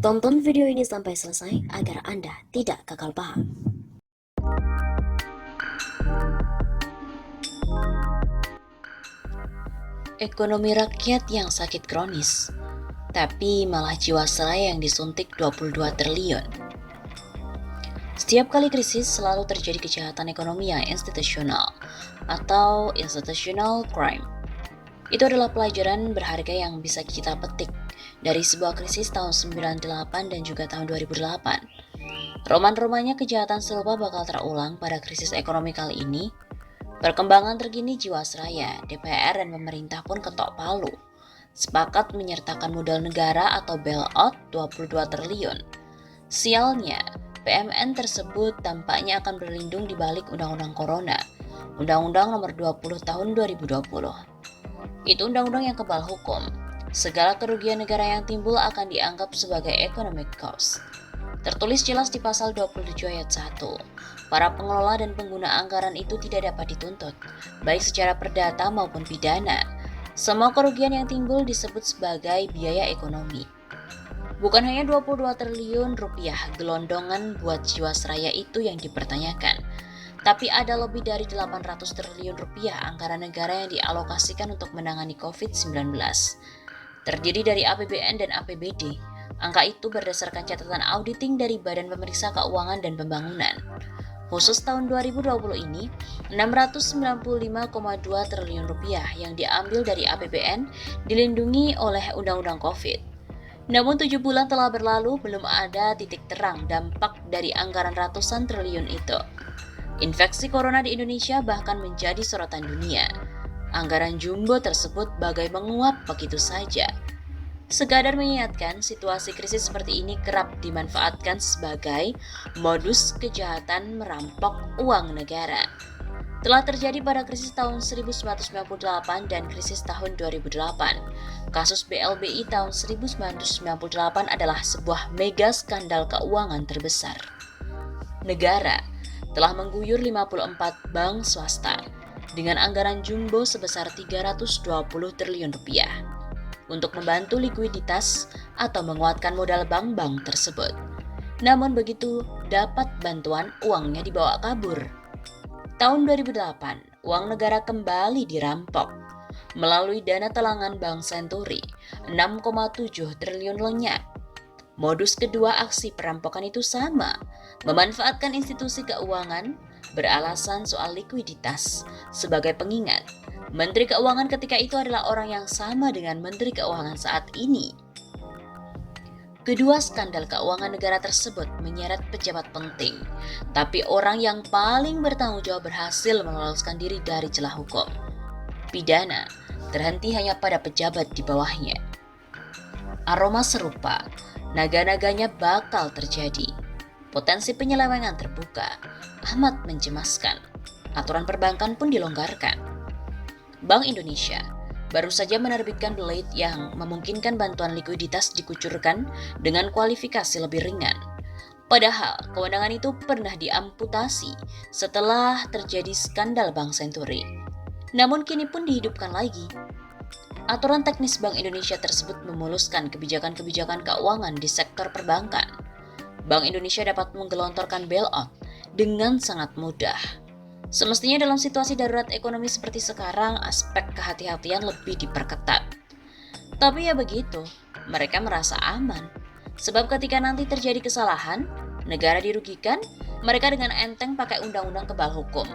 Tonton video ini sampai selesai agar Anda tidak gagal paham. Ekonomi rakyat yang sakit kronis, tapi malah jiwasraya yang disuntik 22 triliun. Setiap kali krisis selalu terjadi kejahatan ekonomi yang institusional atau institutional crime. Itu adalah pelajaran berharga yang bisa kita petik dari sebuah krisis tahun 98 dan juga tahun 2008. Roman-romannya kejahatan serupa bakal terulang pada krisis ekonomi kali ini. Perkembangan terkini Jiwasraya, DPR dan pemerintah pun ketok palu, sepakat menyertakan modal negara atau bailout 22 triliun. Sialnya, PMN tersebut tampaknya akan berlindung di balik Undang-Undang Corona, Undang-Undang Nomor 20 Tahun 2020. Itu undang-undang yang kebal hukum. Segala kerugian negara yang timbul akan dianggap sebagai economic cost. Tertulis jelas di pasal 27 ayat 1. Para pengelola dan pengguna anggaran itu tidak dapat dituntut, baik secara perdata maupun pidana. Semua kerugian yang timbul disebut sebagai biaya ekonomi. Bukan hanya 22 triliun rupiah gelondongan buat Jiwasraya itu yang dipertanyakan, tapi ada lebih dari 800 triliun rupiah anggaran negara yang dialokasikan untuk menangani COVID-19. Terdiri dari APBN dan APBD. Angka itu berdasarkan catatan auditing dari Badan Pemeriksa Keuangan dan Pembangunan. Khusus tahun 2020 ini, 695,2 triliun rupiah yang diambil dari APBN dilindungi oleh Undang-Undang COVID. Namun 7 bulan telah berlalu, belum ada titik terang dampak dari anggaran ratusan triliun itu. Infeksi corona di Indonesia bahkan menjadi sorotan dunia. Anggaran jumbo tersebut bagai menguap begitu saja. Sekadar mengingatkan, situasi krisis seperti ini kerap dimanfaatkan sebagai modus kejahatan merampok uang negara. Telah terjadi pada krisis tahun 1998 dan krisis tahun 2008. Kasus BLBI tahun 1998 adalah sebuah mega skandal keuangan terbesar. Negara telah mengguyur 54 bank swasta dengan anggaran jumbo sebesar 320 triliun rupiah untuk membantu likuiditas atau menguatkan modal bank-bank tersebut. Namun begitu dapat bantuan, uangnya dibawa kabur. Tahun 2008, uang negara kembali dirampok melalui dana talangan Bank Senturi, 6,7 triliun lenyap. Modus kedua aksi perampokan itu sama, memanfaatkan institusi keuangan beralasan soal likuiditas. Sebagai pengingat, Menteri Keuangan ketika itu adalah orang yang sama dengan Menteri Keuangan saat ini. Kedua skandal keuangan negara tersebut menyeret pejabat penting, tapi orang yang paling bertanggung jawab berhasil meloloskan diri dari celah hukum. Pidana terhenti hanya pada pejabat di bawahnya. Aroma serupa naga-naganya bakal terjadi. Potensi penyelewengan terbuka, amat mencemaskan. Aturan perbankan pun dilonggarkan. Bank Indonesia baru saja menerbitkan Blade yang memungkinkan bantuan likuiditas dikucurkan dengan kualifikasi lebih ringan. Padahal kewenangan itu pernah diamputasi setelah terjadi skandal Bank Senturi. Namun kini pun dihidupkan lagi. Aturan teknis Bank Indonesia tersebut memuluskan kebijakan-kebijakan keuangan di sektor perbankan. Bank Indonesia dapat menggelontorkan bailout dengan sangat mudah. Semestinya dalam situasi darurat ekonomi seperti sekarang, aspek kehati-hatian lebih diperketat. Tapi ya begitu, mereka merasa aman. Sebab ketika nanti terjadi kesalahan, negara dirugikan, mereka dengan enteng pakai undang-undang kebal hukum.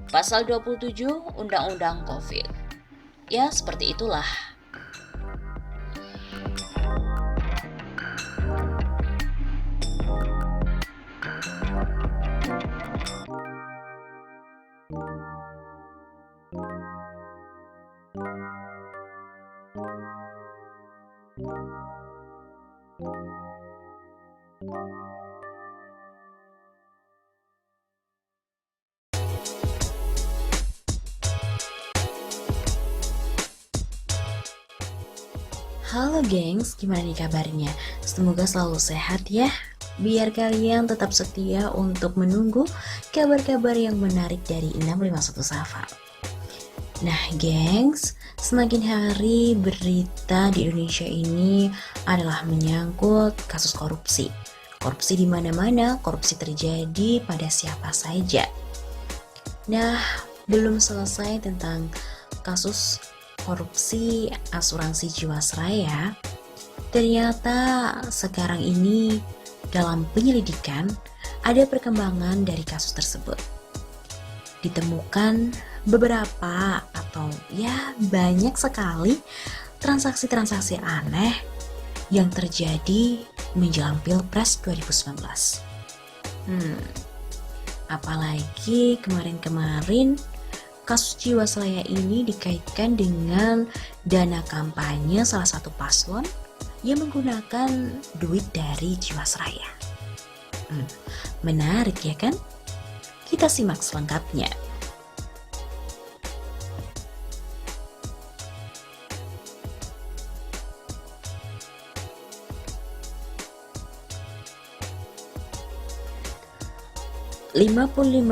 Pasal 27 Undang-Undang COVID. Ya, seperti itulah. Halo gengs, gimana nih kabarnya? Semoga selalu sehat ya. Biar kalian tetap setia untuk menunggu kabar-kabar yang menarik dari 651 Safa. Nah gengs, semakin hari berita di Indonesia ini adalah menyangkut kasus korupsi. Korupsi di mana-mana, korupsi terjadi pada siapa saja. Nah, belum selesai tentang kasus korupsi asuransi Jiwasraya. Ternyata sekarang ini dalam penyelidikan ada perkembangan dari kasus tersebut. Ditemukan beberapa atau ya banyak sekali transaksi-transaksi aneh yang terjadi menjelang Pilpres 2019. Apalagi kemarin-kemarin kasus Jiwasraya ini dikaitkan dengan dana kampanye salah satu paslon yang menggunakan duit dari Jiwasraya. Menarik ya kan? Kita simak selengkapnya.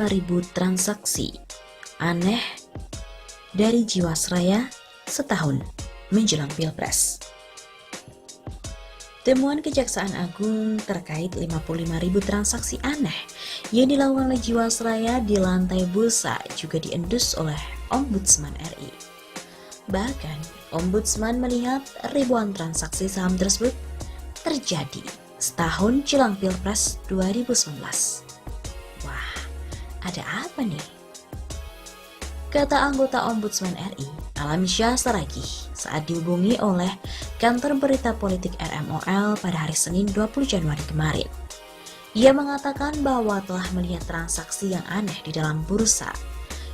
Ribu transaksi aneh dari Jiwasraya setahun menjelang Pilpres. Temuan Kejaksaan Agung terkait 55.000 transaksi aneh yang dilakukan oleh Jiwasraya di lantai bursa juga diendus oleh Ombudsman RI. Bahkan, Ombudsman melihat ribuan transaksi saham tersebut terjadi setahun jelang Pilpres 2019. Wah, ada apa nih? Kata anggota Ombudsman RI, Alamsyah Saragih, saat dihubungi oleh kantor berita politik RMOL pada hari Senin 20 Januari kemarin. Ia mengatakan bahwa telah melihat transaksi yang aneh di dalam bursa,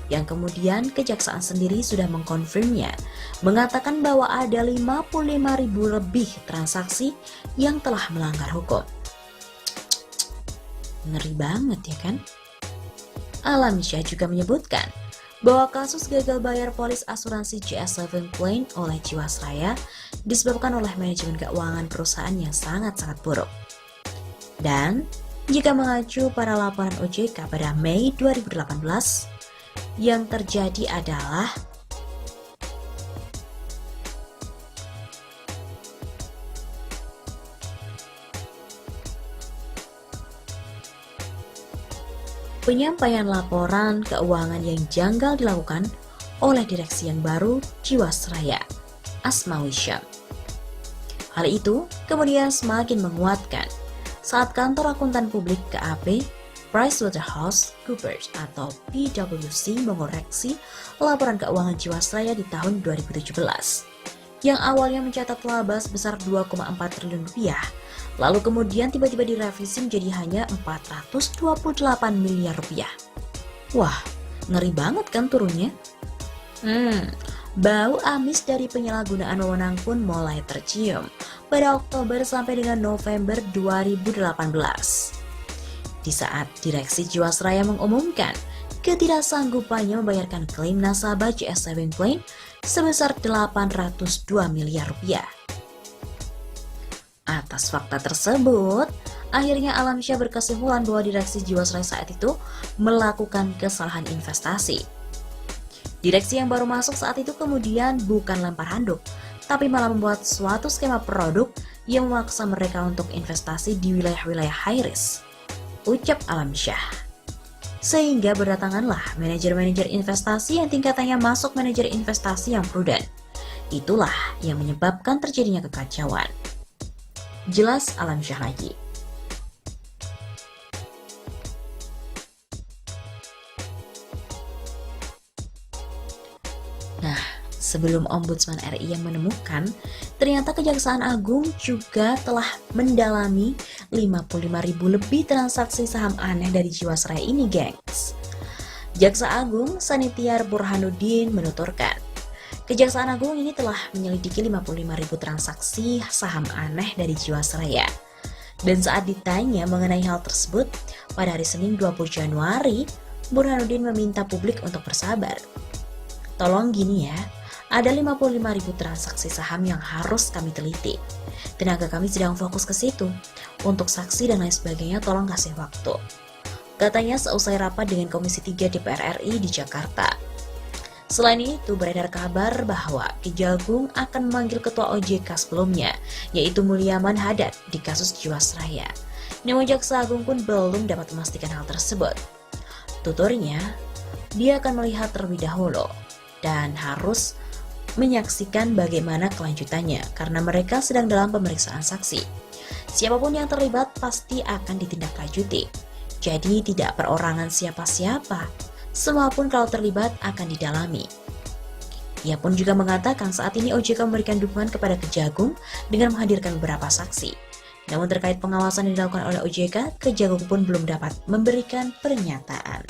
yang kemudian kejaksaan sendiri sudah mengkonfirmnya, mengatakan bahwa ada 55.000 lebih transaksi yang telah melanggar hukum. Ngeri banget ya kan? Alamsyah juga menyebutkan bahwa kasus gagal bayar polis asuransi JS7 Plane oleh Jiwasraya disebabkan oleh manajemen keuangan perusahaan yang sangat-sangat buruk. Dan jika mengacu pada laporan OJK pada Mei 2018, yang terjadi adalah penyampaian laporan keuangan yang janggal dilakukan oleh direksi yang baru Jiwasraya, Asmawi Syam. Hal itu kemudian semakin menguatkan saat kantor akuntan publik KAP PricewaterhouseCoopers atau PwC mengoreksi laporan keuangan Jiwasraya di tahun 2017 yang awalnya mencatat laba sebesar 2,4 triliun rupiah, lalu kemudian tiba-tiba direvisi menjadi hanya 428 miliar rupiah. Wah, ngeri banget kan turunnya? Bau amis dari penyalahgunaan wewenang pun mulai tercium pada Oktober sampai dengan November 2018. Di saat direksi Jiwasraya mengumumkan ketidaksanggupannya membayarkan klaim nasabah JS7 Plane sebesar 802 miliar rupiah. Atas fakta tersebut, akhirnya Alamsyah berkesimpulan bahwa direksi Jiwasraya saat itu melakukan kesalahan investasi. Direksi yang baru masuk saat itu kemudian bukan lempar handuk, tapi malah membuat suatu skema produk yang memaksa mereka untuk investasi di wilayah-wilayah high risk, ucap Alamsyah. Sehingga berdatanganlah manajer-manajer investasi yang tingkatannya masuk manajer investasi yang prudent. Itulah yang menyebabkan terjadinya kekacauan. Jelas Alamsyah lagi. Nah, sebelum Ombudsman RI yang menemukan, ternyata Kejaksaan Agung juga telah mendalami 55.000 lebih transaksi saham aneh dari Jiwasraya ini, gengs. Jaksa Agung Sanitiar Burhanuddin menuturkan, Kejaksaan Agung ini telah menyelidiki 55.000 transaksi saham aneh dari Jiwasraya. Dan saat ditanya mengenai hal tersebut, pada hari Senin 20 Januari, Burhanuddin meminta publik untuk bersabar. Tolong gini ya, Ada 55.000 transaksi saham yang harus kami teliti. Tenaga kami sedang fokus ke situ. Untuk saksi dan lain sebagainya tolong kasih waktu. Katanya seusai rapat dengan Komisi 3 DPR RI di Jakarta. Selain itu, beredar kabar bahwa Kejagung akan memanggil Ketua OJK sebelumnya, yaitu Mulyaman Hadad di kasus Jiwasraya. Namun Jaksa Agung pun belum dapat memastikan hal tersebut. Tuturnya, dia akan melihat terlebih dahulu dan harus menyaksikan bagaimana kelanjutannya karena mereka sedang dalam pemeriksaan saksi. Siapapun yang terlibat pasti akan ditindaklanjuti. Jadi tidak perorangan siapa-siapa. Semua pun kalau terlibat akan didalami. Ia pun juga mengatakan saat ini OJK memberikan dukungan kepada Kejagung dengan menghadirkan beberapa saksi. Namun terkait pengawasan yang dilakukan oleh OJK, Kejagung pun belum dapat memberikan pernyataan.